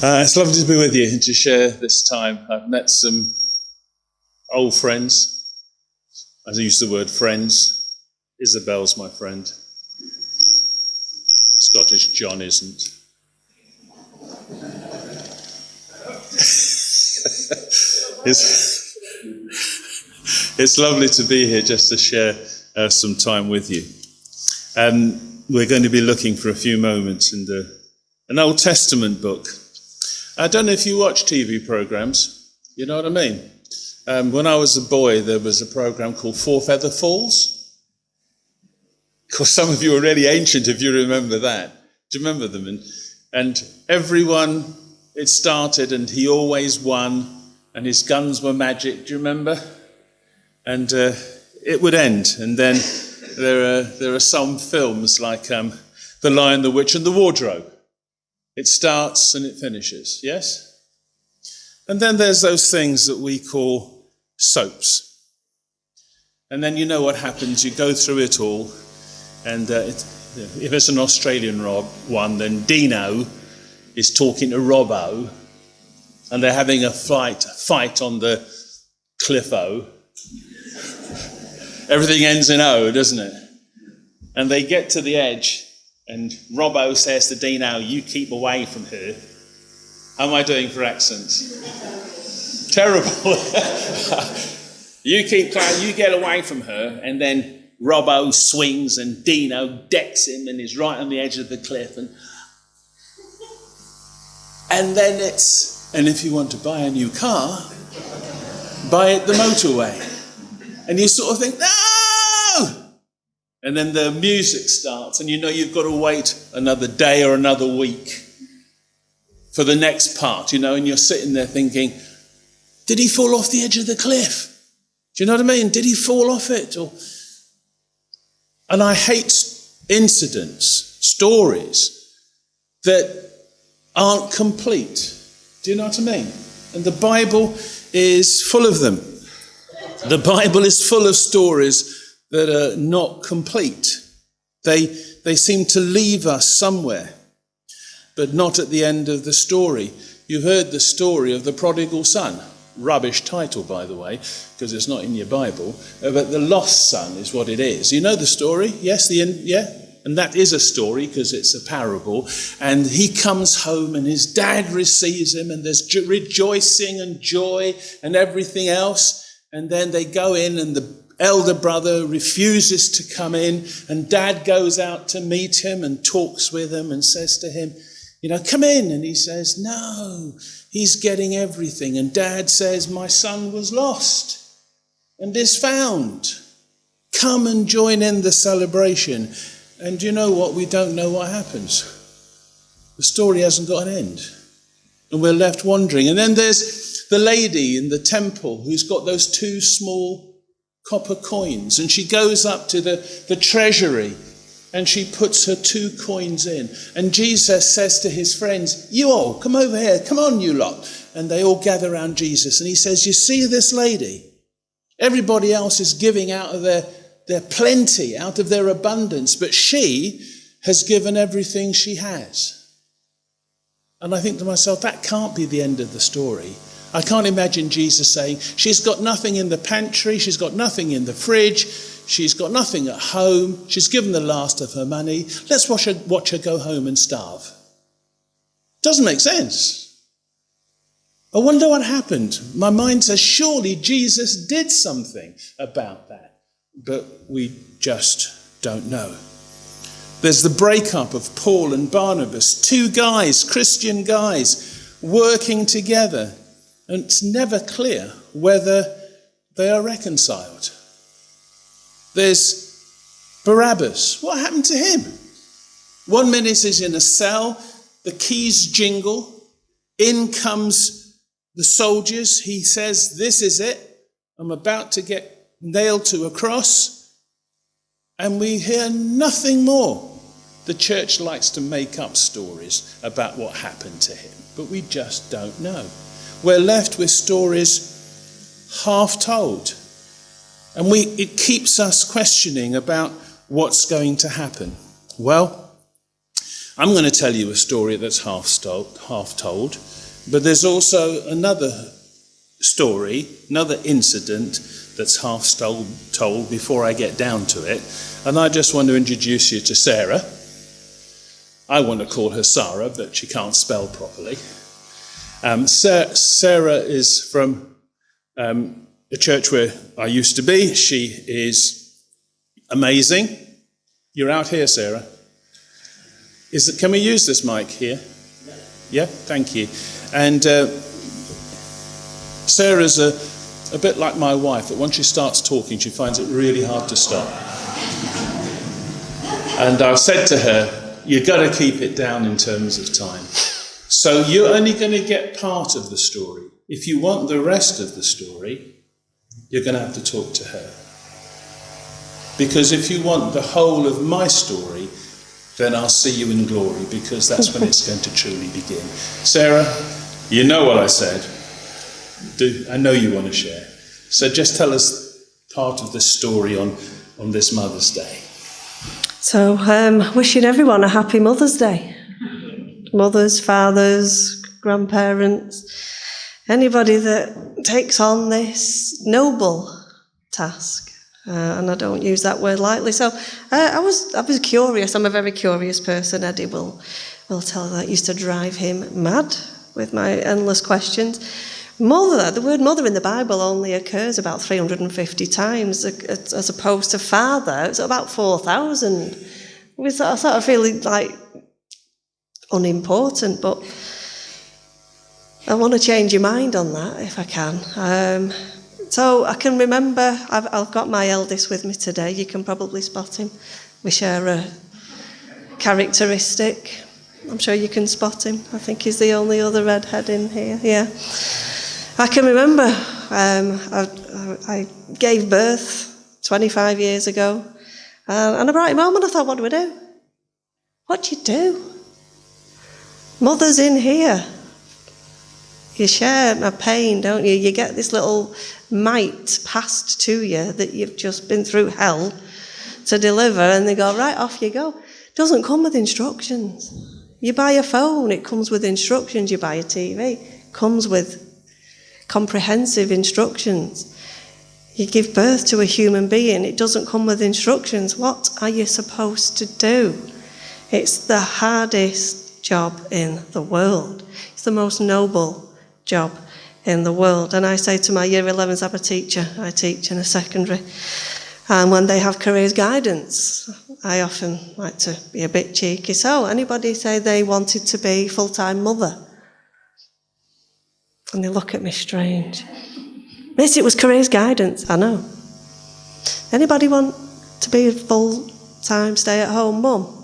It's lovely to be with you and to share this time. I've met some old friends. I use the word friends. Isabel's my friend. Scottish John isn't. It's lovely to be here just to share some time with you. We're going to be looking for a few moments in an Old Testament book. I don't know if you watch TV programs, you know what I mean? When I was a boy, there was a program called Four Feather Falls. Of course, some of you are really ancient if you remember that. Do you remember them? And everyone, it started and he always won and his guns were magic, do you remember? And it would end. And then there are some films like The Lion, the Witch and the Wardrobe. It starts and it finishes, yes? And then there's those things that we call soaps. And then you know what happens, you go through it all, and if it's an Australian one, then Dino is talking to Robbo, and they're having a fight on the cliff-o. Everything ends in O, doesn't it? And they get to the edge, and Robbo says to Dino, "You keep away from her." How am I doing for accents? Terrible. You get away from her, and then Robbo swings and Dino decks him and is right on the edge of the cliff. And then and if you want to buy a new car, buy it the motorway. And you sort of think, no! And then the music starts and you know you've got to wait another day or another week for the next part, you know, and you're sitting there thinking, did he fall off the edge of the cliff? Do you know what I mean? Did he fall off it? And I hate incidents, stories that aren't complete. Do you know what I mean? And the Bible is full of them. The Bible is full of stories that are not complete. They seem to leave us somewhere, but not at the end of the story. You've heard the story of the prodigal son. Rubbish title, by the way, because it's not in your Bible. But the lost son is what it is. You know the story? Yes, and that is a story because it's a parable. And he comes home and his dad receives him and there's rejoicing and joy and everything else. And then they go in and the elder brother refuses to come in and dad goes out to meet him and talks with him and says to him, you know, come in. And he says, no, he's getting everything. And dad says, my son was lost and is found. Come and join in the celebration. And you know what? We don't know what happens. The story hasn't got an end. And we're left wondering. And then there's the lady in the temple who's got those 2 small copper coins. And she goes up to the treasury and she puts her 2 coins in. And Jesus says to his friends, you all, come over here. Come on, you lot. And they all gather around Jesus. And he says, you see this lady? Everybody else is giving out of their plenty, out of their abundance. But she has given everything she has. And I think to myself, that can't be the end of the story. I can't imagine Jesus saying, she's got nothing in the pantry, she's got nothing in the fridge, she's got nothing at home, she's given the last of her money, let's watch her go home and starve. Doesn't make sense. I wonder what happened. My mind says, surely Jesus did something about that, but we just don't know. There's the breakup of Paul and Barnabas, 2 guys, Christian guys, working together. And it's never clear whether they are reconciled. There's Barabbas. What happened to him? 1 minute he's in a cell, the keys jingle, in comes the soldiers. He says, this is it. I'm about to get nailed to a cross. And we hear nothing more. The church likes to make up stories about what happened to him, but we just don't know. We're left with stories half told. And it keeps us questioning about what's going to happen. Well, I'm going to tell you a story that's half told, but there's also another story, another incident that's half told before I get down to it. And I just want to introduce you to Sarah. I want to call her Sarah, but she can't spell properly. Sarah is from the church where I used to be. She is amazing. You're out here, Sarah. Can we use this mic here? Yeah, thank you. And Sarah's a bit like my wife, that once she starts talking, she finds it really hard to stop. And I've said to her, you've got to keep it down in terms of time. So you're only going to get part of the story. If you want the rest of the story, you're going to have to talk to her. Because if you want the whole of my story, then I'll see you in glory, because that's when it's going to truly begin. Sarah, you know what I said. I know you want to share. So just tell us part of the story on this Mother's Day. So wishing everyone a happy Mother's Day. Mothers, fathers, grandparents, anybody that takes on this noble task. And I don't use that word lightly. So I was curious. I'm a very curious person. Eddy will tell that used to drive him mad with my endless questions. Mother, the word mother in the Bible only occurs about 350 times, as opposed to father, it's about 4,000. I sort of feel like unimportant, but I want to change your mind on that if I can. So I can remember, I've got my eldest with me today. You can probably spot him. We share a characteristic. I'm sure you can spot him. I think he's the only other redhead in here. Yeah. I can remember I gave birth 25 years ago, and I brought him home and I thought, what do we do? What do you do? Mother's in here. You share my pain, don't you? You get this little mite passed to you that you've just been through hell to deliver, and they go, right, off you go. It doesn't come with instructions. You buy a phone, it comes with instructions. You buy a TV, it comes with comprehensive instructions. You give birth to a human being, it doesn't come with instructions. What are you supposed to do? It's the hardest job in the world. It's the most noble job in the world. And I say to my year 11s, I'm a teacher. I teach in a secondary. And when they have careers guidance, I often like to be a bit cheeky. So, anybody say they wanted to be full-time mother? And they look at me strange. Miss, it was careers guidance. I know. Anybody want to be a full-time stay-at-home mum?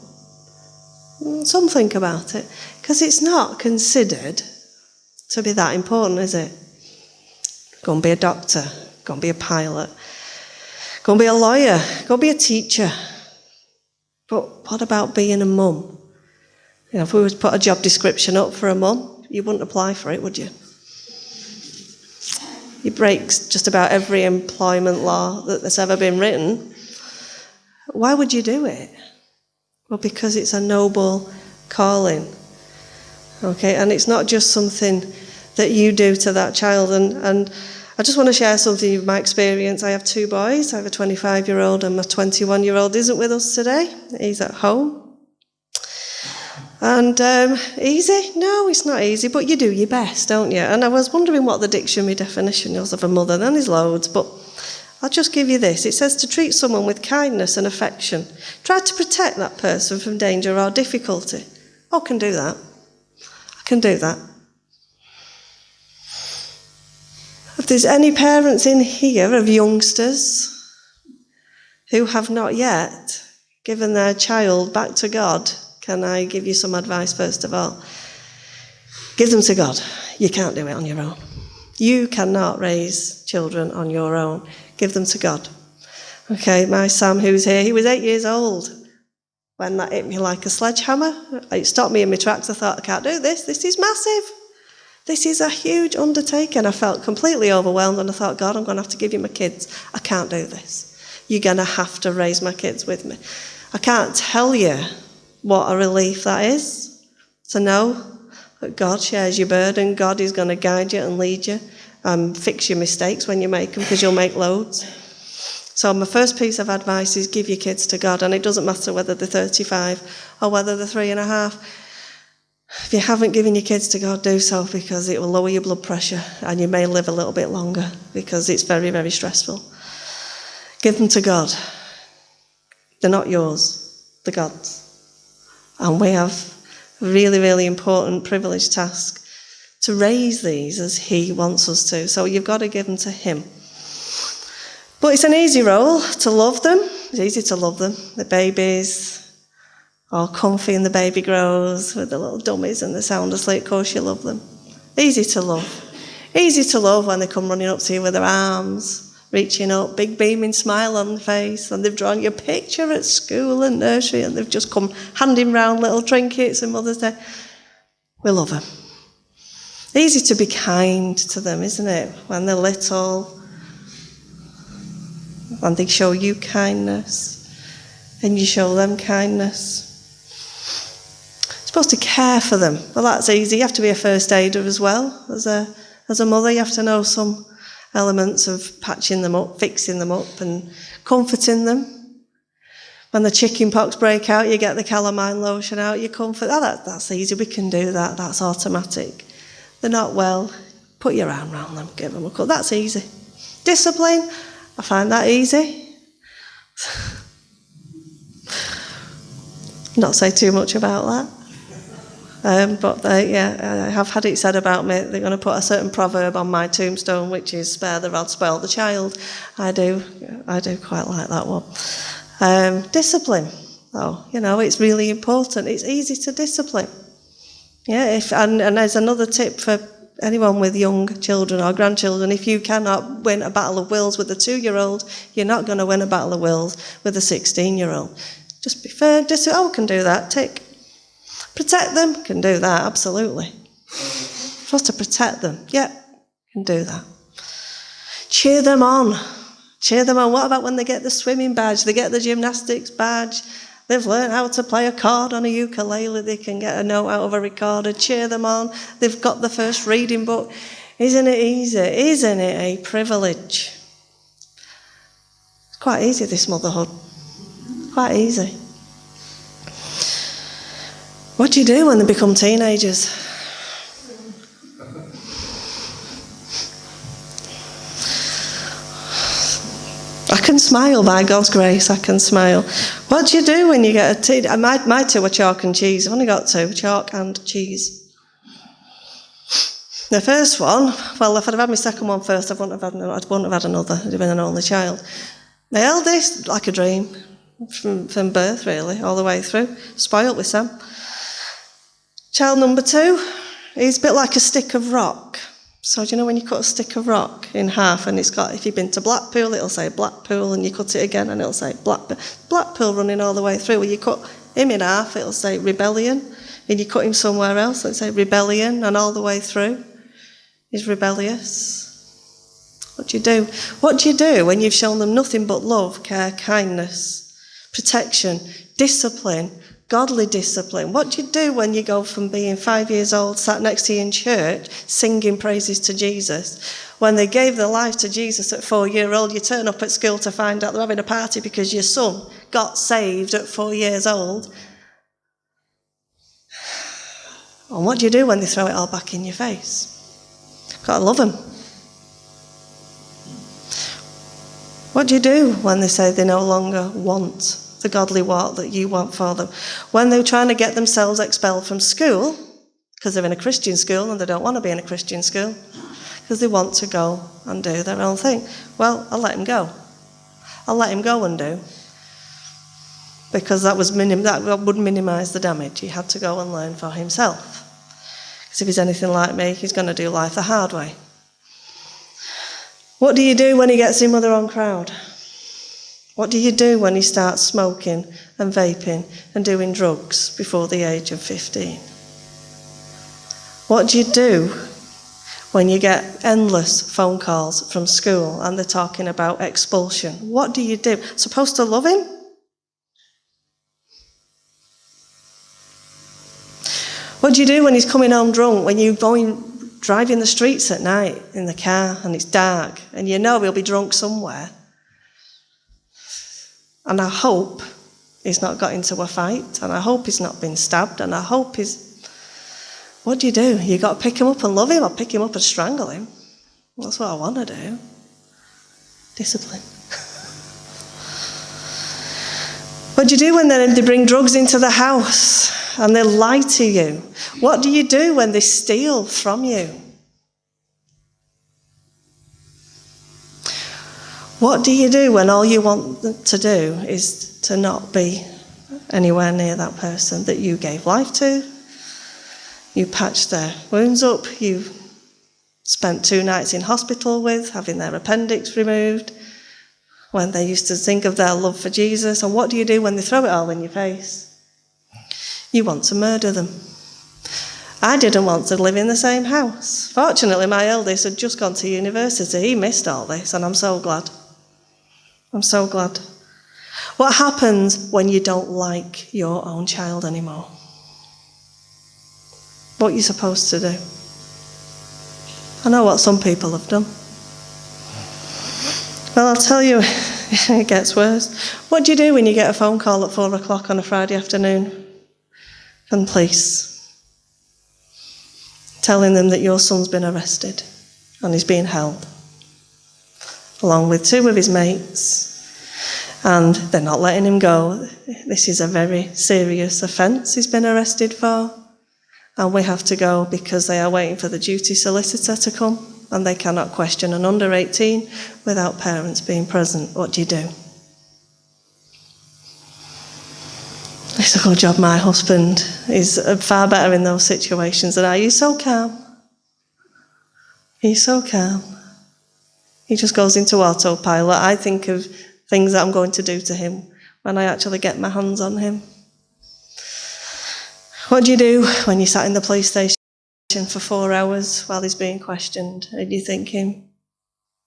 Some think about it. Because it's not considered to be that important, is it? Go and be a doctor. Go and be a pilot. Go and be a lawyer. Go and be a teacher. But what about being a mum? You know, if we were to put a job description up for a mum, you wouldn't apply for it, would you? It breaks just about every employment law that's ever been written. Why would you do it? Well, because it's a noble calling. Okay, and it's not just something that you do to that child. And I just want to share something of my experience. I have two boys. I have a 25-year-old and my 21-year-old isn't with us today. He's at home. And easy? No, it's not easy, but you do your best, don't you? And I was wondering what the dictionary definition is of a mother. Then there's loads, but I'll just give you this. It says to treat someone with kindness and affection. Try to protect that person from danger or difficulty. I can do that. I can do that. If there's any parents in here of youngsters who have not yet given their child back to God, can I give you some advice first of all? Give them to God. You can't do it on your own. You cannot raise children on your own. Give them to God. Okay, my Sam, who's here, he was 8 years old when that hit me like a sledgehammer. It stopped me in my tracks. I thought, I can't do this. This is massive. This is a huge undertaking. I felt completely overwhelmed and I thought, God, I'm going to have to give you my kids. I can't do this. You're going to have to raise my kids with me. I can't tell you what a relief that is, to know that God shares your burden. God is going to guide you and lead you and fix your mistakes when you make them, because you'll make loads. So my first piece of advice is give your kids to God, and it doesn't matter whether they're 35 or whether they're 3.5. If you haven't given your kids to God, do so, because it will lower your blood pressure and you may live a little bit longer, because it's very, very stressful. Give them to God. They're not yours, they're God's. And we have a really, really important privileged task to raise these as He wants us to. So you've got to give them to Him. But it's an easy role to love them. It's easy to love them. The babies, all comfy, and the baby grows with the little dummies and the sound asleep. Of course you love them. Easy to love. Easy to love when they come running up to you with their arms, reaching up, big beaming smile on their face, and they've drawn you a picture at school and nursery, and they've just come handing round little trinkets and Mother's Day. We love them. Easy to be kind to them, isn't it? When they're little, and they show you kindness, and you show them kindness. You're supposed to care for them. Well, that's easy. You have to be a first aider as well. As a mother, you have to know some elements of patching them up, fixing them up, and comforting them. When the chicken pox break out, you get the calamine lotion out, you comfort. That's easy. We can do that. That's automatic. They're not well, put your arm around them, give them a cuddle. That's easy. Discipline, I find that easy. Not say too much about that. But I have had it said about me, they're going to put a certain proverb on my tombstone, which is spare the rod, spoil the child. I do quite like that one. Discipline, though, it's really important. It's easy to discipline. Yeah, and there's another tip for anyone with young children or grandchildren. If you cannot win a battle of wills with a 2-year-old, you're not going to win a battle of wills with a 16-year-old. Just be fair, can do that, tick. Protect them, can do that, absolutely. Supposed to protect them, can do that. Cheer them on. Cheer them on. What about when they get the swimming badge, they get the gymnastics badge, they've learned how to play a chord on a ukulele, they can get a note out of a recorder, cheer them on, they've got the first reading book. Isn't it easy? Isn't it a privilege? It's quite easy, this motherhood. Quite easy. What do you do when they become teenagers? I can smile, by God's grace, I can smile. What do you do when you get a teen? My two are chalk and cheese. I've only got two, chalk and cheese. The first one, well, if I'd have had my second one first, I wouldn't have had another. It'd have been an only child. My eldest, like a dream, from birth, really, all the way through. Spoilt with Sam. Child number 2, he's a bit like a stick of rock. So do you know when you cut a stick of rock in half and it's got, if you've been to Blackpool, it'll say Blackpool, and you cut it again and it'll say Blackpool running all the way through. When you cut him in half, it'll say Rebellion, and you cut him somewhere else, it'll say Rebellion, and all the way through he's rebellious. What do you do? What do you do when you've shown them nothing but love, care, kindness, protection, discipline, godly discipline? What do you do when you go from being 5 years old, sat next to you in church, singing praises to Jesus? When they gave their life to Jesus at 4-year-old, you turn up at school to find out they're having a party because your son got saved at 4 years old. And what do you do when they throw it all back in your face? Got to love them. What do you do when they say they no longer want the godly walk that you want for them? When they're trying to get themselves expelled from school because they're in a Christian school and they don't want to be in a Christian school because they want to go and do their own thing. Well, I'll let him go. I'll let him go and do, because that would minimise the damage. He had to go and learn for himself. Because if he's anything like me, he's going to do life the hard way. What do you do when he gets in with the wrong crowd? What do you do when he starts smoking and vaping and doing drugs before the age of 15? What do you do when you get endless phone calls from school and they're talking about expulsion? What do you do? Supposed to love him? What do you do when he's coming home drunk, when you're driving the streets at night in the car and it's dark and you know he'll be drunk somewhere? And I hope he's not got into a fight, and I hope he's not been stabbed, and I hope he's... What do? You got to pick him up and love him, or pick him up and strangle him. That's what I want to do. Discipline. What do you do when they bring drugs into the house and they lie to you? What do you do when they steal from you? What do you do when all you want to do is to not be anywhere near that person that you gave life to? You patched their wounds up, you spent 2 nights in hospital with, having their appendix removed, when they used to think of their love for Jesus. And what do you do when they throw it all in your face? You want to murder them. I didn't want to live in the same house. Fortunately, my eldest had just gone to university. He missed all this, and I'm so glad. I'm so glad. What happens when you don't like your own child anymore? What are you supposed to do? I know what some people have done. Well, I'll tell you, it gets worse. What do you do when you get a phone call at 4 o'clock on a Friday afternoon from police telling them that your son's been arrested and he's being held, along with 2 of his mates, and they're not letting him go? This is a very serious offence he's been arrested for, and we have to go because they are waiting for the duty solicitor to come, and they cannot question an under 18 without parents being present. What do you do? It's a good job my husband is far better in those situations than I. He's so calm. He's so calm. He just goes into autopilot. I think of things that I'm going to do to him when I actually get my hands on him. What do you do when you sat in the police station for 4 hours while he's being questioned and you're thinking,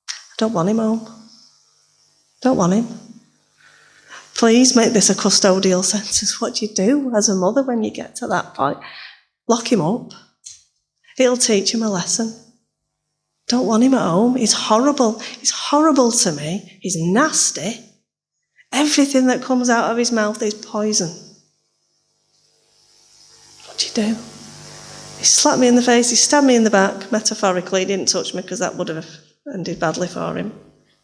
I don't want him home. Don't want him. Please make this a custodial sentence. What do you do as a mother when you get to that point? Lock him up. It'll teach him a lesson. Don't want him at home. He's horrible. He's horrible to me. He's nasty. Everything that comes out of his mouth is poison. What do you do? He slapped me in the face. He stabbed me in the back. Metaphorically, he didn't touch me because that would have ended badly for him.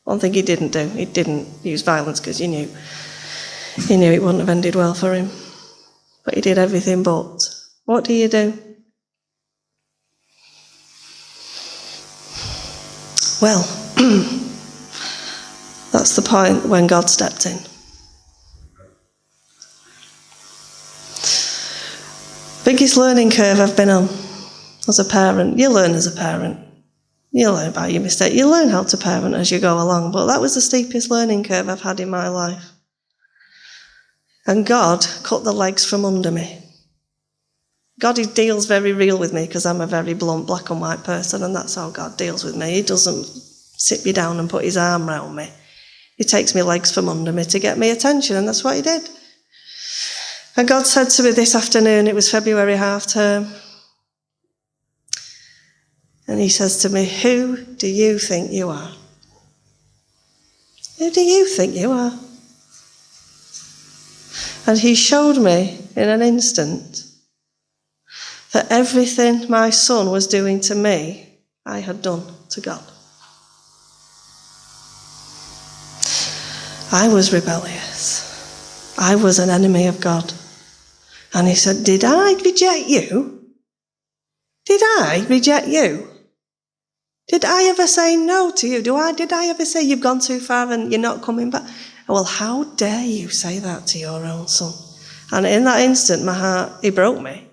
One thing he didn't do, he didn't use violence because he knew it wouldn't have ended well for him. But he did everything but. What do you do? Well, that's the point when God stepped in. Biggest learning curve I've been on as a parent. You learn as a parent. You learn by your mistake. You learn how to parent as you go along. But that was the steepest learning curve I've had in my life. And God cut the legs from under me. God, he deals very real with me because I'm a very blunt black and white person, and that's how God deals with me. He doesn't sit me down and put his arm round me. He takes me legs from under me to get me attention, and that's what he did. And God said to me this afternoon, it was February half term, and he says to me, who do you think you are? Who do you think you are? And he showed me in an instant that everything my son was doing to me, I had done to God. I was rebellious. I was an enemy of God. And he said, did I reject you? Did I reject you? Did I ever say no to you? Did I ever say you've gone too far and you're not coming back? Well, how dare you say that to your own son? And in that instant, my heart, he broke me.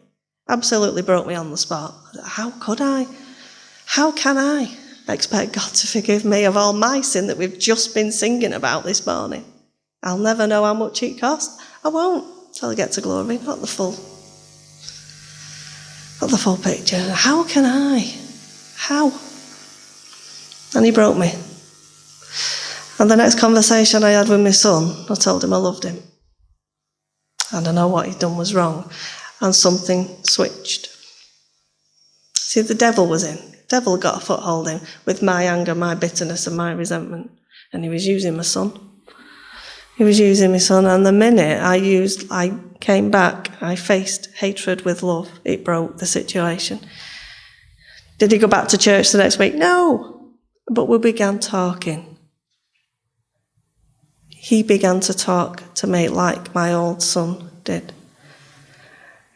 Absolutely broke me on the spot. How could I? How can I expect God to forgive me of all my sin that we've just been singing about this morning? I'll never know how much it cost. I won't till I get to glory. Not the full picture. How can I? How? And he broke me. And the next conversation I had with my son, I told him I loved him. And I know what he'd done was wrong. and something switched. See, the devil was in. The devil got a foothold in with my anger, my bitterness and my resentment. And he was using my son. He was using my son, and the minute I came back, I faced hatred with love. It broke the situation. Did he go back to church the next week? No. But we began talking. He began to talk to me like my old son did.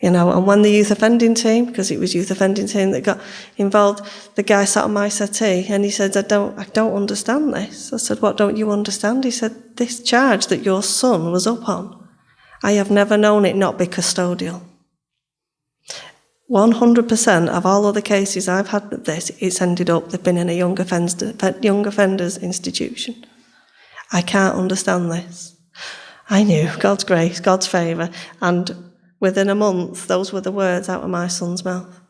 And when the youth offending team, because it was youth offending team that got involved, the guy sat on my settee and he said, I don't understand this. I said, what don't you understand? He said, this charge that your son was up on, I have never known it not be custodial. 100% of all other cases I've had with this, it's ended up they've been in a young offenders institution. I can't understand this. I knew God's grace, God's favour, and within a month, those were the words out of my son's mouth.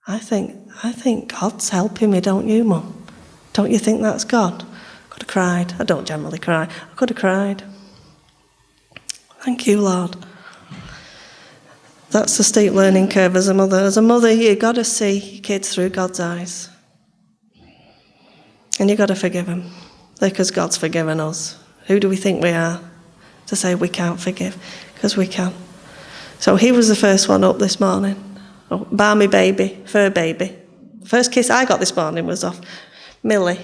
I think God's helping me, don't you, Mum? Don't you think that's God? I could have cried. I don't generally cry. I could have cried. Thank you, Lord. That's the steep learning curve as a mother. As a mother, you've got to see your kids through God's eyes. And you've got to forgive them, because God's forgiven us. Who do we think we are to say we can't forgive? Because we can. So he was the first one up this morning. Oh, balmy baby, fur baby. First kiss I got this morning was off Millie,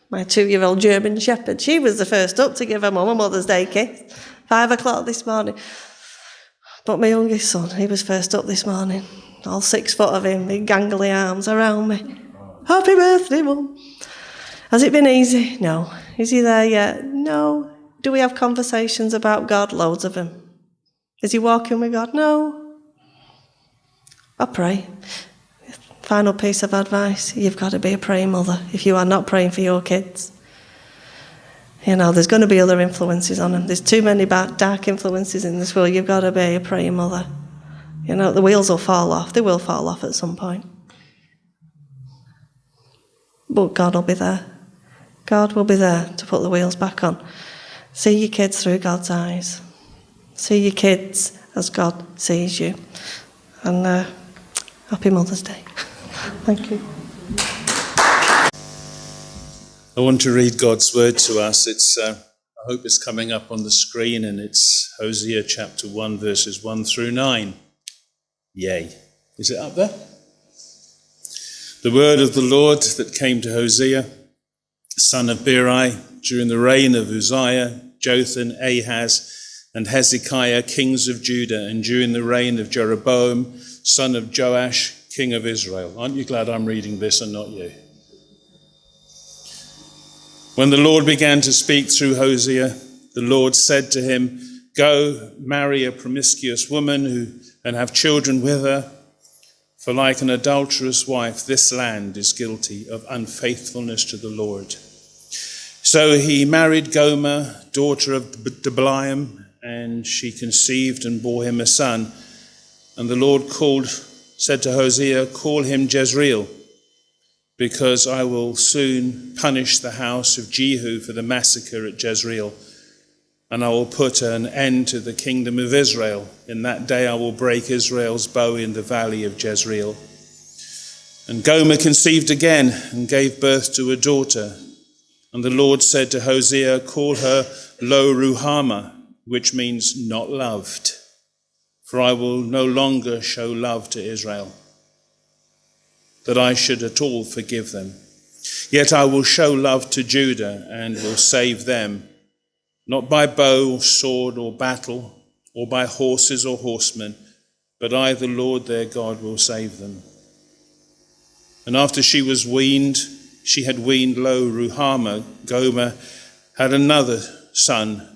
my 2-year-old German shepherd. She was the first up to give her mum a Mother's Day kiss. 5 o'clock this morning. But my youngest son, he was first up this morning. All 6 foot of him, big gangly arms around me. Happy birthday, Mum. Has it been easy? No. Is he there yet? No. Do we have conversations about God? Loads of them. Is he walking with God? No. I pray. Final piece of advice, you've got to be a praying mother if you are not praying for your kids. There's going to be other influences on them. There's too many dark influences in this world. You've got to be a praying mother. The wheels will fall off. They will fall off at some point. But God will be there. God will be there to put the wheels back on. See your kids through God's eyes. See your kids as God sees you. And happy Mother's Day. Thank you. I want to read God's word to us. I hope it's coming up on the screen, and it's Hosea chapter 1, verses 1 through 9. Yay. Is it up there? The word of the Lord that came to Hosea, son of Beeri, during the reign of Uzziah, Jotham, Ahaz, and Hezekiah, kings of Judah, and during the reign of Jeroboam, son of Joash, king of Israel. Aren't you glad I'm reading this and not you? When the Lord began to speak through Hosea, the Lord said to him, go, marry a promiscuous woman and have children with her, for like an adulterous wife, this land is guilty of unfaithfulness to the Lord. So he married Gomer, daughter of Diblaim, and she conceived and bore him a son. And the Lord said to Hosea, call him Jezreel, because I will soon punish the house of Jehu for the massacre at Jezreel, and I will put an end to the kingdom of Israel. In that day I will break Israel's bow in the valley of Jezreel. And Gomer conceived again and gave birth to a daughter. And the Lord said to Hosea, call her Lo Ruhamah, which means not loved, for I will no longer show love to Israel, that I should at all forgive them. Yet I will show love to Judah and will save them, not by bow or sword or battle, or by horses or horsemen, but I, the Lord their God, will save them. And after she had weaned Lo Ruhamah, Gomer had another son.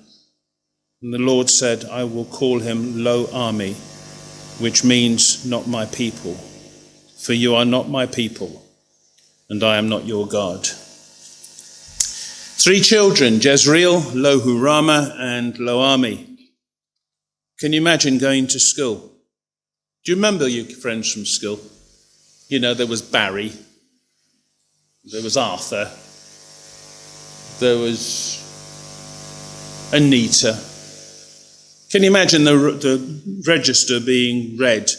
And the Lord said, I will call him Lo Ami, which means not my people. For you are not my people, and I am not your God. 3 children, Jezreel, Lo Ruhamah, and Lo Ami. Can you imagine going to school? Do you remember your friends from school? There was Barry, there was Arthur, there was Anita. Can you imagine the register being read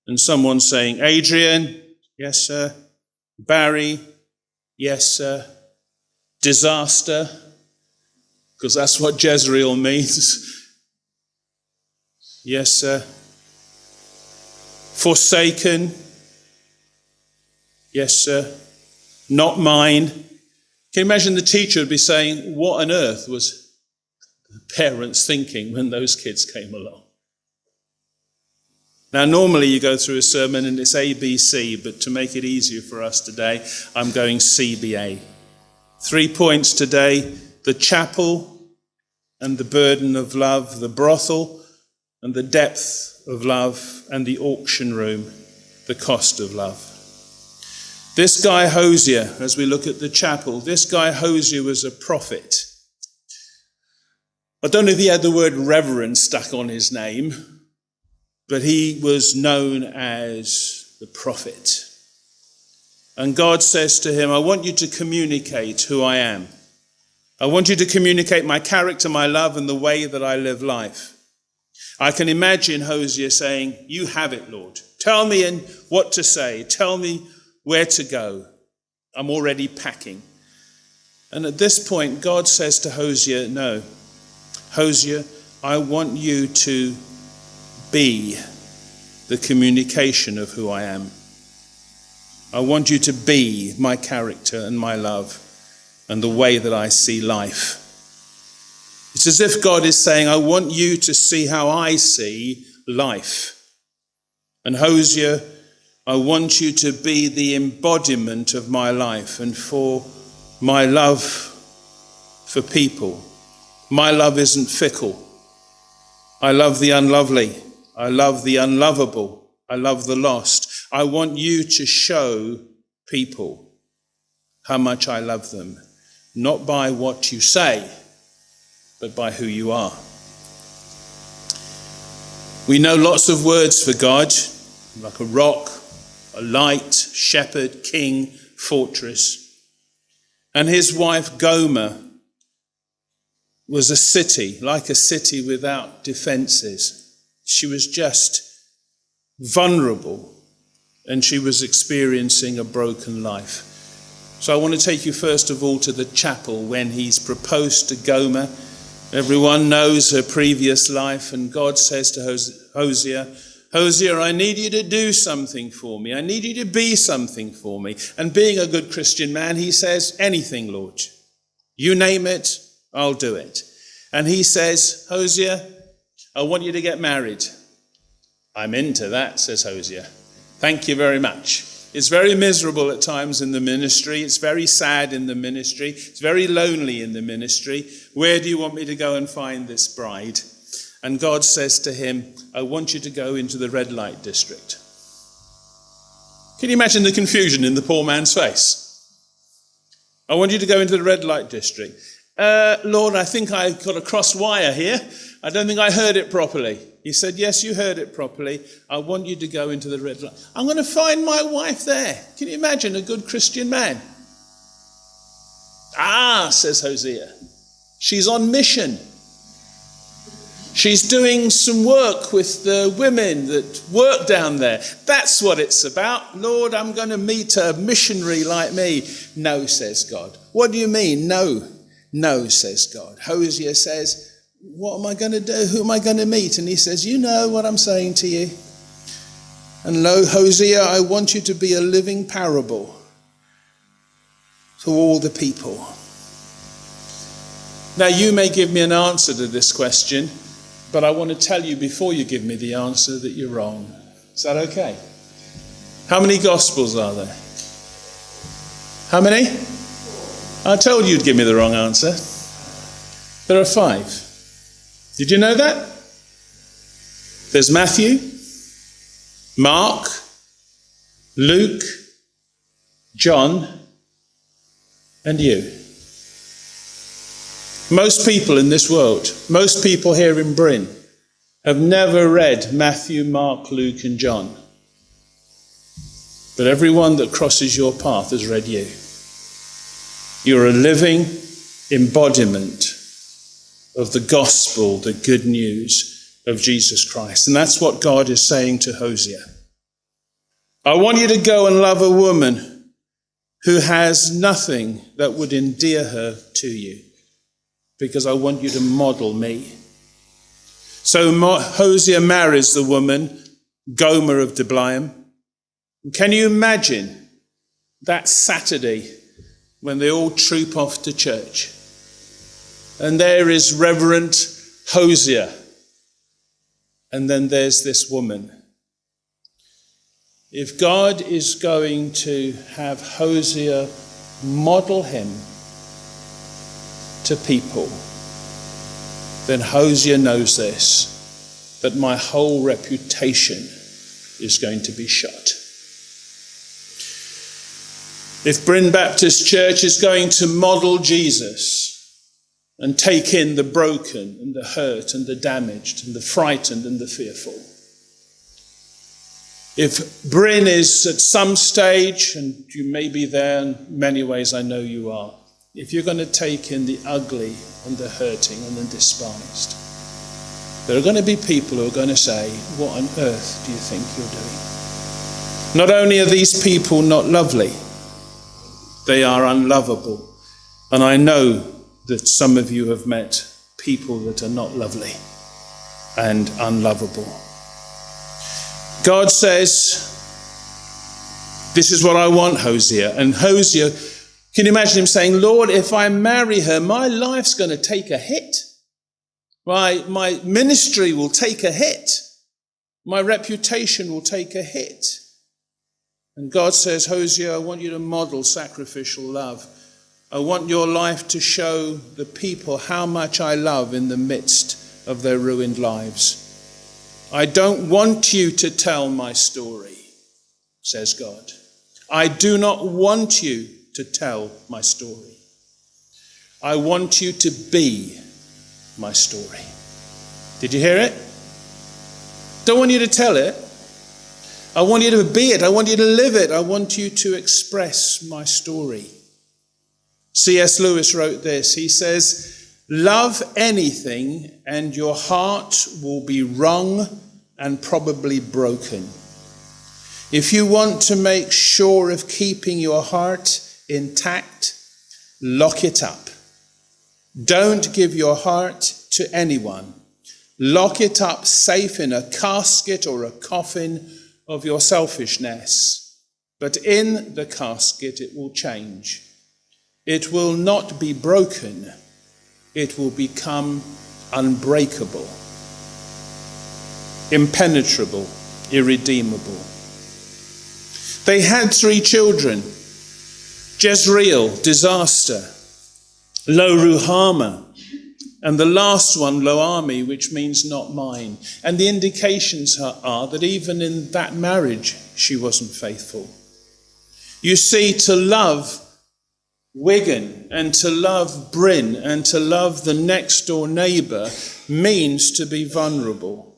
and someone saying, Adrian, yes, sir. Barry, yes, sir. Disaster, because that's what Jezreel means. Yes, sir. Forsaken. Yes, sir. Not mine. Can you imagine the teacher would be saying, what on earth was the parents thinking when those kids came along? Now, normally you go through a sermon and it's ABC, but to make it easier for us today, I'm going CBA. 3 points today: the chapel and the burden of love, the brothel and the depth of love, and the auction room, the cost of love. This guy Hosea, as we look at the chapel, this guy Hosea was a prophet. I don't know if he had the word reverend stuck on his name, but he was known as the prophet. And God says to him, I want you to communicate who I am. I want you to communicate my character, my love, and the way that I live life. I can imagine Hosea saying, you have it, Lord. Tell me what to say. Tell me where to go. I'm already packing. And at this point, God says to Hosea, no, Hosea, I want you to be the communication of who I am. I want you to be my character and my love and the way that I see life. It's as if God is saying, I want you to see how I see life. And Hosea, I want you to be the embodiment of my life and for my love for people. My love isn't fickle. I love the unlovely. I love the unlovable. I love the lost. I want you to show people how much I love them, not by what you say, but by who you are. We know lots of words for God, like a rock, a light, shepherd, king, fortress. And his wife Gomer was a city, like a city without defenses. She was just vulnerable, and she was experiencing a broken life. So I want to take you first of all to the chapel when he's proposed to Gomer. Everyone knows her previous life, and God says to Hosea, Hosea, I need you to do something for me. I need you to be something for me. And being a good Christian man, he says, anything, Lord. You name it, I'll do it. And he says, Hosea, I want you to get married. I'm into that, says Hosea. Thank you very much. It's very miserable at times in the ministry. It's very sad in the ministry. It's very lonely in the ministry. Where do you want me to go and find this bride? And God says to him, I want you to go into the red light district. Can you imagine the confusion in the poor man's face? I want you to go into the red light district. Lord, I think I got a crossed wire here. I don't think I heard it properly. He said, yes, you heard it properly. I want you to go into the red light. I'm going to find my wife there. Can you imagine a good Christian man? Ah, says Hosea. She's on mission. She's doing some work with the women that work down there. That's what it's about. Lord, I'm going to meet a missionary like me. No, says God. What do you mean? No. No, says God. Hosea says, what am I going to do? Who am I going to meet? And he says, you know what I'm saying to you. And lo, Hosea, I want you to be a living parable to all the people. Now, you may give me an answer to this question, but I want to tell you before you give me the answer that you're wrong. Is that okay? How many gospels are there? How many? I told you you'd give me the wrong answer. There are 5. Did you know that? There's Matthew, Mark, Luke, John, and you. Most people in this world, most people here in Bryn, have never read Matthew, Mark, Luke, and John. But everyone that crosses your path has read you. You're a living embodiment of the gospel, the good news of Jesus Christ. And that's what God is saying to Hosea. I want you to go and love a woman who has nothing that would endear her to you, because I want you to model me. So Hosea marries the woman, Gomer of Diblaim. Can you imagine that Saturday when they all troop off to church? And there is Reverend Hosea. And then there's this woman. If God is going to have Hosea model him to people, then Hosea knows this, that my whole reputation is going to be shot. If Bryn Baptist Church is going to model Jesus and take in the broken and the hurt and the damaged and the frightened and the fearful, if Bryn is at some stage, and you may be there in many ways, I know you are, if you're going to take in the ugly and the hurting and the despised, there are going to be people who are going to say, what on earth do you think you're doing? Not only are these people not lovely, they are unlovable. And I know that some of you have met people that are not lovely and unlovable. God says, this is what I want, Hosea. And Hosea, can you imagine him saying, Lord, if I marry her, my life's going to take a hit. My ministry will take a hit. My reputation will take a hit. And God says, Hosea, I want you to model sacrificial love. I want your life to show the people how much I love in the midst of their ruined lives. I don't want you to tell my story, says God. I do not want you to tell my story. I want you to be my story. Did you hear it? Don't want you to tell it. I want you to be it. I want you to live it. I want you to express my story. C.S. Lewis wrote this. He says, love anything and your heart will be wrung and probably broken. If you want to make sure of keeping your heart intact, lock it up. Don't give your heart to anyone. Lock it up safe in a casket or a coffin of your selfishness. But in the casket it will change. It will not be broken. It will become unbreakable, impenetrable, irredeemable. They had 3 children. Jezreel, disaster. Lo-Ruhamah. And the last one, Lo-Ami, which means not mine. And the indications are that even in that marriage, she wasn't faithful. You see, to love Wigan and to love Bryn and to love the next door neighbour means to be vulnerable.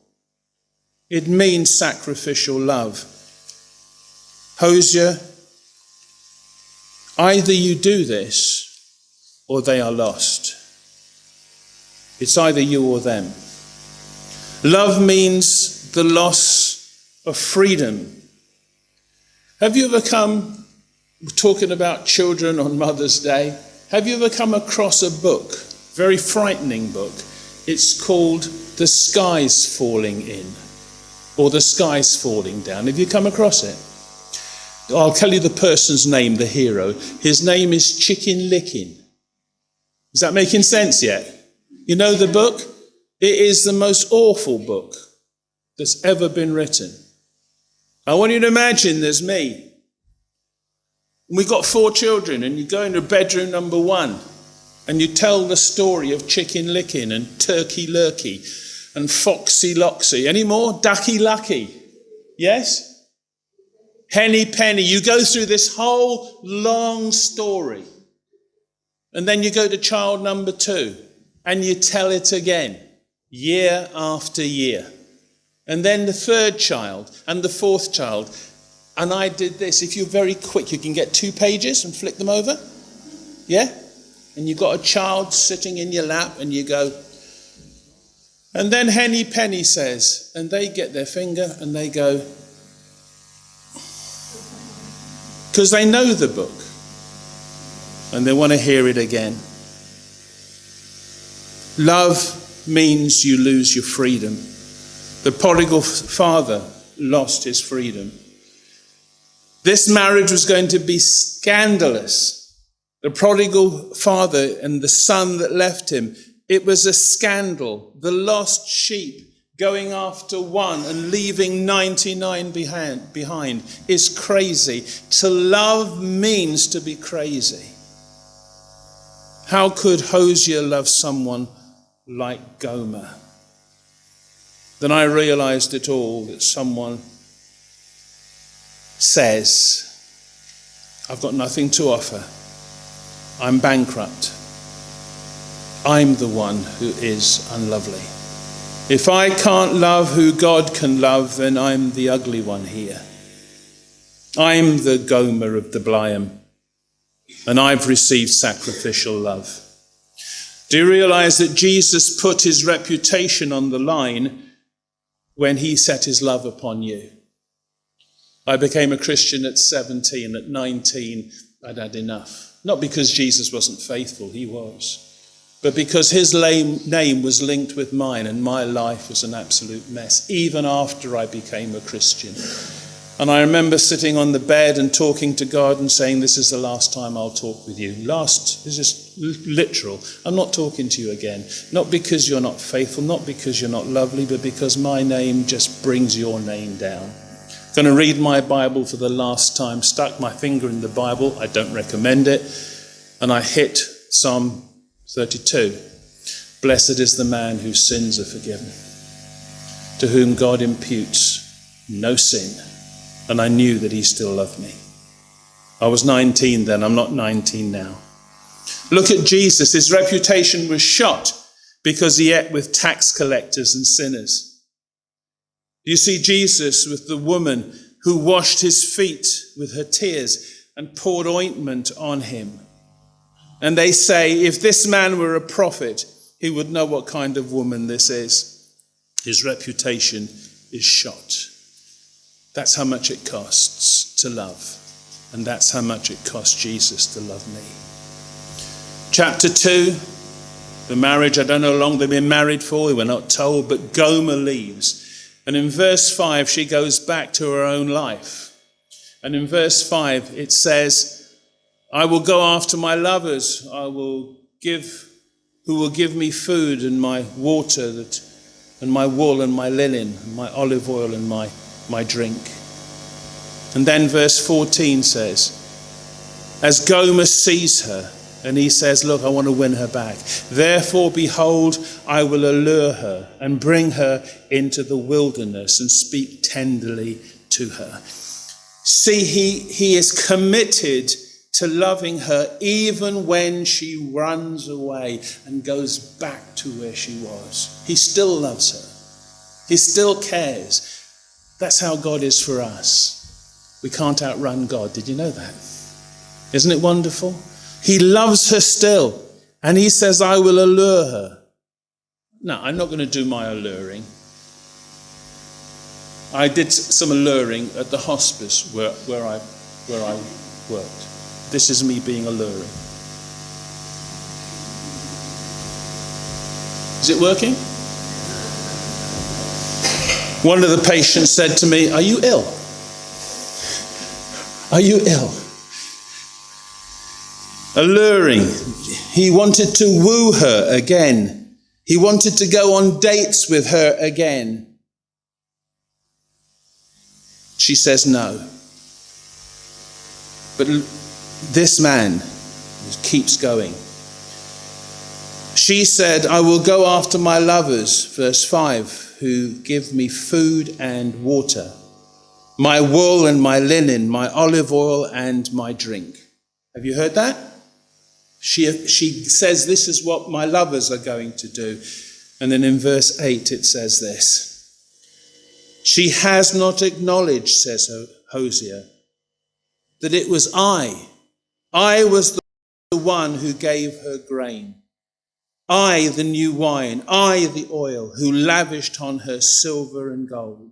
It means sacrificial love. Hosea, either you do this or they are lost. It's either you or them. Love means the loss of freedom. Have you ever talking about children on Mother's Day, have you ever come across a book, very frightening book? It's called The Sky's Falling In, or The Sky's Falling Down. Have you come across it? I'll tell you the person's name, the hero. His name is Chicken Licking. Is that making sense yet? You know the book? It is the most awful book that's ever been written. I want you to imagine there's me. We've got 4 children, and you go into bedroom number 1, and you tell the story of Chicken Licking and Turkey Lurkey and Foxy Loxy. Any more? Ducky Lucky. Yes? Henny Penny. You go through this whole long story. And then you go to child number 2, and you tell it again, year after year. And then the 3rd child and the 4th child. And I did this. If you're very quick, you can get 2 pages and flick them over. Yeah? And you've got a child sitting in your lap and you go. And then Henny Penny says, and they get their finger and they go, because they know the book and they want to hear it again. Love means you lose your freedom. The prodigal father lost his freedom. This marriage was going to be scandalous. The prodigal father and the son that left him, it was a scandal. The lost sheep going after one and leaving 99 behind is crazy. To love means to be crazy. How could Hosea love someone like Gomer? Then I realized it all, that someone says, I've got nothing to offer. I'm bankrupt. I'm the one who is unlovely. If I can't love who God can love, then I'm the ugly one here. I'm the Gomer of the Bliam, and I've received sacrificial love. Do you realize that Jesus put his reputation on the line when he set his love upon you? I became a Christian at 17. At 19, I'd had enough. Not because Jesus wasn't faithful, he was. But because his name was linked with mine and my life was an absolute mess, even after I became a Christian. And I remember sitting on the bed and talking to God and saying, this is the last time I'll talk with you. Last is just literal. I'm not talking to you again. Not because you're not faithful, not because you're not lovely, but because my name just brings your name down. I'm going to read my Bible for the last time. Stuck my finger in the Bible. I don't recommend it. And I hit Psalm 32. Blessed is the man whose sins are forgiven, to whom God imputes no sin. And I knew that he still loved me. I was 19 then, I'm not 19 now. Look at Jesus. His reputation was shot because he ate with tax collectors and sinners. You see Jesus with the woman who washed his feet with her tears and poured ointment on him. And they say, if this man were a prophet, he would know what kind of woman this is. His reputation is shot. That's how much it costs to love. And that's how much it cost Jesus to love me. Chapter 2, the marriage, I don't know how long they've been married for, we're not told, but Gomer leaves. And in verse 5, she goes back to her own life. And in verse 5, it says, I will go after my lovers, who will give me food and my water, and my wool and my linen, and my olive oil and my drink. And then verse 14 says, as Gomer sees her, and he says, look, I want to win her back. Therefore, behold, I will allure her and bring her into the wilderness and speak tenderly to her. See, he is committed to loving her even when she runs away and goes back to where she was. He still loves her. He still cares. That's how God is for us. We can't outrun God. Did you know that? Isn't it wonderful? He loves her still. And he says, I will allure her. No, I'm not going to do my alluring. I did some alluring at the hospice where I worked. This is me being alluring. Is it working? One of the patients said to me, are you ill? Are you ill? Alluring. He wanted to woo her again. He wanted to go on dates with her again. She says no. But this man keeps going. She said, I will go after my lovers, verse 5, who give me food and water, my wool and my linen, my olive oil and my drink. Have you heard that? She says, this is what my lovers are going to do. And then in verse 8 it says this. She has not acknowledged, says Hosea, that it was I was the one who gave her grain. I, the new wine, I, the oil, who lavished on her silver and gold.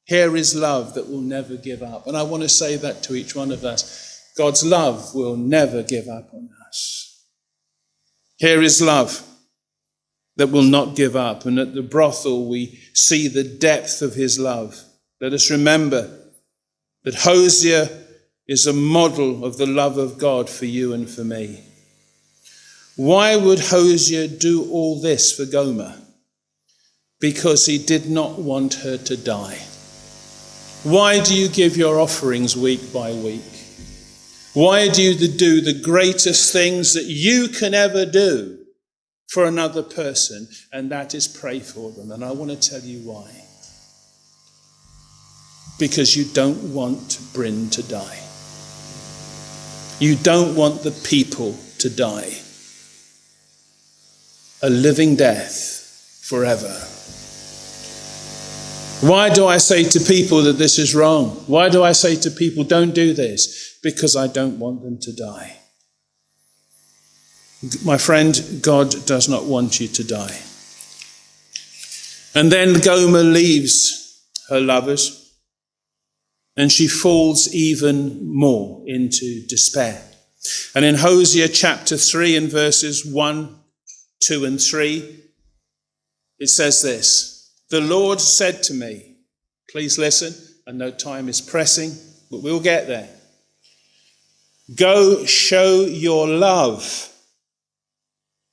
Here is love that will never give up. And I want to say that to each one of us. God's love will never give up on us. Here is love that will not give up. And at the brothel, we see the depth of his love. Let us remember that Hosea is a model of the love of God for you and for me. Why would Hosea do all this for Gomer? Because he did not want her to die. Why do you give your offerings week by week? Why do you do the greatest things that you can ever do for another person? And that is pray for them. And I want to tell you why. Because you don't want Bryn to die. You don't want the people to die a living death forever. Why do I say to people that this is wrong? Why do I say to people, don't do this? Because I don't want them to die. My friend, God does not want you to die. And then Gomer leaves her lovers, and she falls even more into despair. And in Hosea chapter 3 and verses 1, 2 and 3, it says this: the Lord said to me, please listen, I know time is pressing, but we'll get there. Go show your love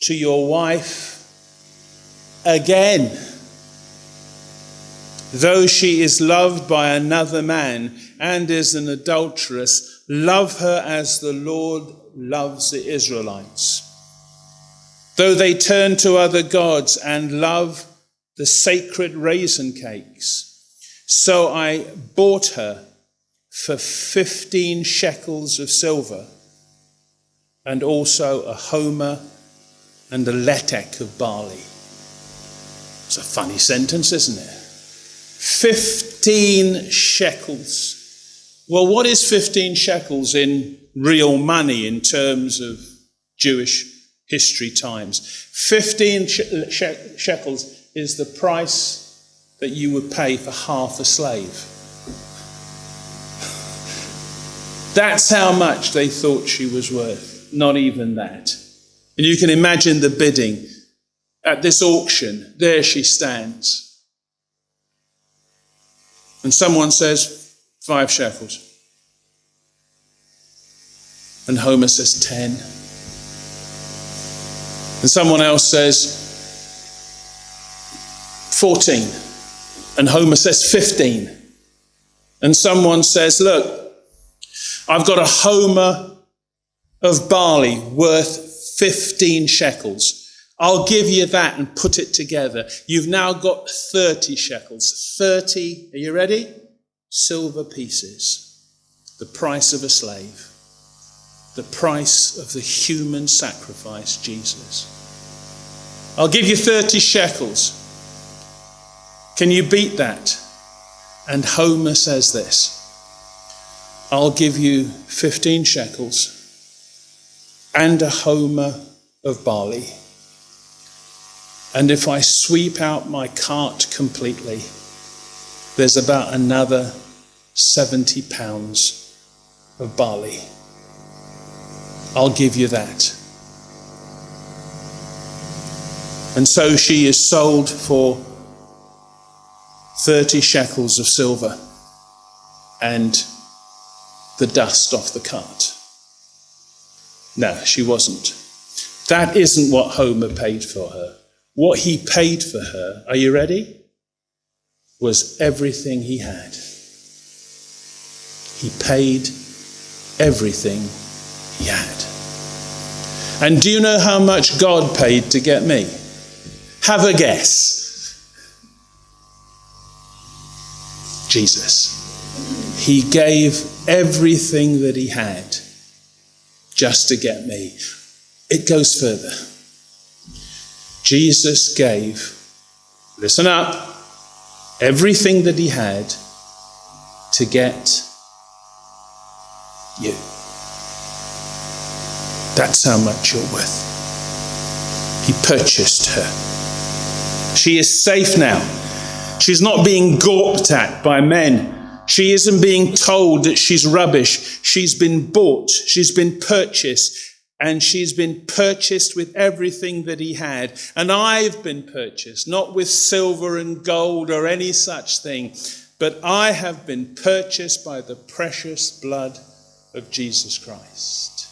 to your wife again. Though she is loved by another man and is an adulteress, love her as the Lord loves the Israelites. Though they turn to other gods and love the sacred raisin cakes, so I bought her for 15 shekels of silver, and also a homer and a letek of barley. It's a funny sentence, isn't it? 15 shekels. Well, what is 15 shekels in real money in terms of Jewish history times? 15 shekels is the price that you would pay for half a slave. That's how much they thought she was worth. Not even that. And you can imagine the bidding at this auction. There she stands. And someone says, 5 shekels. And Homer says 10. And someone else says 14. And Homer says 15. And someone says, look, I've got a homer of barley worth 15 shekels. I'll give you that and put it together. You've now got 30 shekels. 30, are you ready? Silver pieces. The price of a slave. The price of the human sacrifice, Jesus. I'll give you 30 shekels. Can you beat that? And Homer says this: I'll give you 15 shekels and a homer of barley. And if I sweep out my cart completely, there's about another 70 pounds of barley. I'll give you that. And so she is sold for 30 shekels of silver and the dust off the cart. No, she wasn't. That isn't what Homer paid for her. What he paid for her, are you ready? Was everything he had. He paid everything he had. And do you know how much God paid to get me? Have a guess. Jesus. He gave everything that he had just to get me. It goes further. Jesus gave, listen up, everything that he had to get you. That's how much you're worth. He purchased her. She is safe now. She's not being gawped at by men. She isn't being told that she's rubbish. She's been bought. She's been purchased. And she's been purchased with everything that he had. And I've been purchased, not with silver and gold or any such thing, but I have been purchased by the precious blood of Jesus Christ.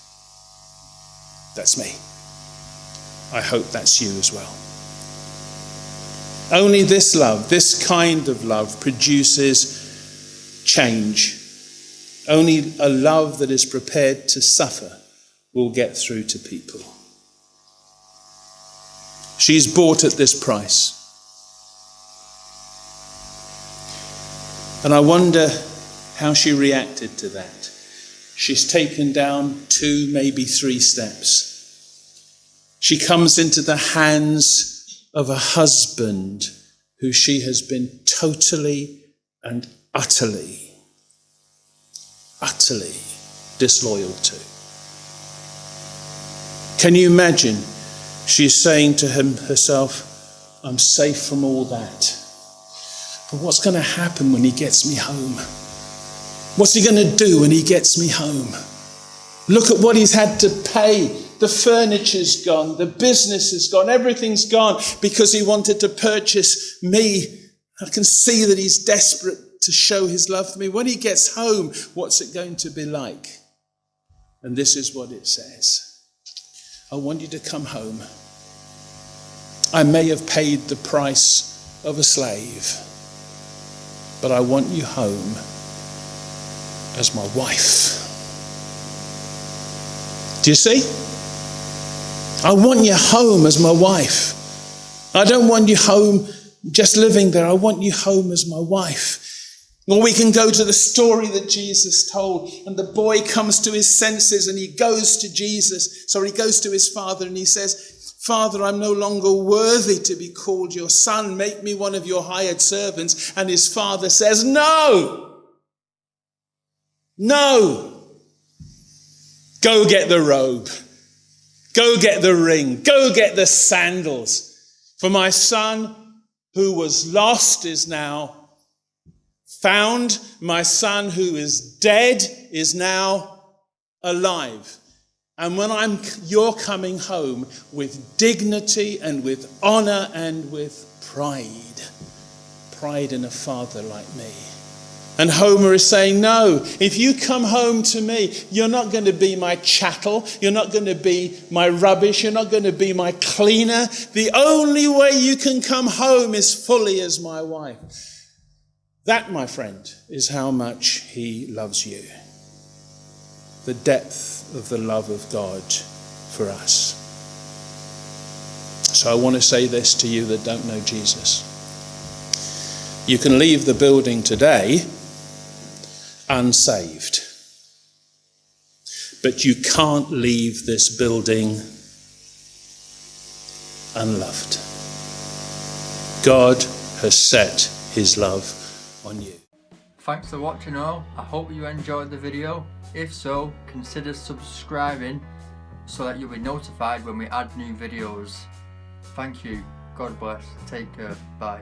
That's me. I hope that's you as well. Only this love, this kind of love, produces change. Only a love that is prepared to suffer will get through to people. She's bought at this price. And I wonder how she reacted to that. She's taken down 2, maybe 3 steps. She comes into the hands of a husband who she has been totally and utterly disloyal to. Can you imagine? She's saying to herself, I'm safe from all that. But what's going to happen when he gets me home? What's he going to do when he gets me home? Look at what he's had to pay. The furniture's gone, the business is gone, everything's gone because he wanted to purchase me. I can see that he's desperate to show his love for me. When he gets home, what's it going to be like? And this is what it says. I want you to come home. I may have paid the price of a slave, but I want you home as my wife. Do you see? I want you home as my wife. I don't want you home just living there. I want you home as my wife. Or we can go to the story that Jesus told, and the boy comes to his senses and he goes to he goes to his father and he says, Father, I'm no longer worthy to be called your son. Make me one of your hired servants. And his father says, no. Go get the robe. Go get the ring. Go get the sandals. For my son who was lost is now found. My son who is dead is now alive. And when you're coming home with dignity and with honor and with pride in a father like me. And Homer is saying, no, if you come home to me, you're not going to be my chattel. You're not going to be my rubbish. You're not going to be my cleaner. The only way you can come home is fully as my wife. That, my friend, is how much he loves you. The depth of the love of God for us. So I want to say this to you that don't know Jesus. You can leave the building today unsaved, but you can't leave this building unloved. God has set his love on you. Thanks for watching all. I hope you enjoyed the video. If so, consider subscribing so that you'll be notified when we add new videos. Thank you. God bless. Take care. Bye.